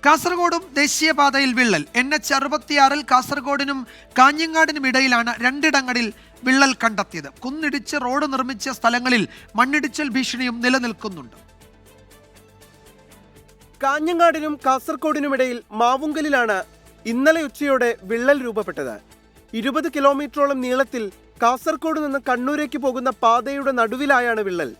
കാസർഗോഡും ദേശീയപാതയിൽ വിള്ളൽ. NH-66 കാസർഗോഡിനും കാഞ്ഞങ്ങാടിനും ഇടയിലാണ് രണ്ടിടങ്ങളിൽ വിള്ളൽ കണ്ടെത്തിയത്. കുന്നിടിച്ച് റോഡ് നിർമ്മിച്ച സ്ഥലങ്ങളിൽ മണ്ണിടിച്ചൽ ഭീഷണിയും നിലനിൽക്കുന്നുണ്ട്. കാഞ്ഞങ്ങാടിനും കാസർഗോഡിനുമിടയിൽ മാവുങ്കലിലാണ് ഇന്നലെ ഉച്ചയോടെ വിള്ളൽ രൂപപ്പെട്ടത്. 20 കിലോമീറ്ററോളം നീളത്തിൽ കാസർഗോഡ് നിന്ന് കണ്ണൂരേക്ക് പോകുന്ന പാതയുടെ നടുവിലായാണ് വിള്ളൽ.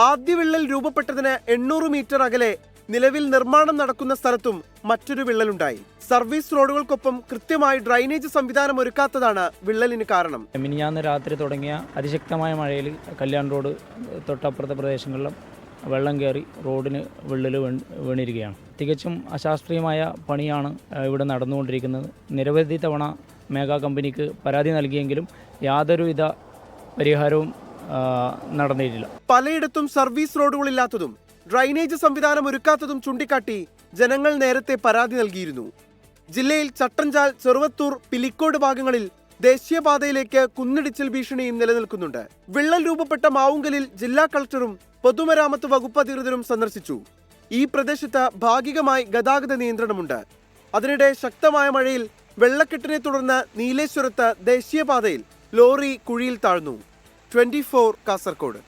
ആദ്യ വിള്ളൽ രൂപപ്പെട്ടതിന് 800 മീറ്റർ അകലെ നിലവിൽ നിർമ്മാണം നടക്കുന്ന സ്ഥലത്തും മറ്റൊരു വിള്ളലുണ്ടായി. സർവീസ് റോഡുകൾക്കൊപ്പം കൃത്യമായി ഡ്രൈനേജ് സംവിധാനം ഒരുക്കാത്തതാണ് വിള്ളലിന് കാരണം. മിനിഞ്ഞാന്ന് രാത്രി തുടങ്ങിയ അതിശക്തമായ മഴയിൽ കല്യാൺ റോഡ് തൊട്ടപ്പുറത്തെ പ്രദേശങ്ങളിലും വെള്ളം കയറി റോഡിന് വിള്ളൽ വീണിരിക്കുകയാണ്. തികച്ചും അശാസ്ത്രീയമായ പണിയാണ് ഇവിടെ നടന്നുകൊണ്ടിരിക്കുന്നത്. നിരവധി തവണ മേഗാ കമ്പനിക്ക് പരാതി നൽകിയെങ്കിലും യാതൊരുവിധ പരിഹാരവും നടന്നിട്ടില്ല. പലയിടത്തും സർവീസ് റോഡുകളില്ലാത്തതും ഡ്രൈനേജ് സംവിധാനം ഒരുക്കാത്തതും ചൂണ്ടിക്കാട്ടി ജനങ്ങൾ നേരത്തെ പരാതി നൽകിയിരുന്നു. ജില്ലയിൽ ചട്ടഞ്ചാൽ, ചെറുവത്തൂർ, പിലിക്കോട് ഭാഗങ്ങളിൽ ദേശീയപാതയിലേക്ക് കുന്നിടിച്ചിൽ ഭീഷണിയും നിലനിൽക്കുന്നുണ്ട്. വിള്ളൽ രൂപപ്പെട്ട മാവുങ്കലിൽ ജില്ലാ കളക്ടറും പൊതുമരാമത്ത് വകുപ്പ് അധികൃതരും സന്ദർശിച്ചു. ഈ പ്രദേശത്ത് ഭാഗികമായി ഗതാഗത നിയന്ത്രണമുണ്ട്. അതിനിടെ ശക്തമായ മഴയിൽ വെള്ളക്കെട്ടിനെ തുടർന്ന് നീലേശ്വരത്ത് ദേശീയപാതയിൽ ലോറി കുഴിയിൽ താഴ്ന്നു. 24 കാസർഗോഡ്.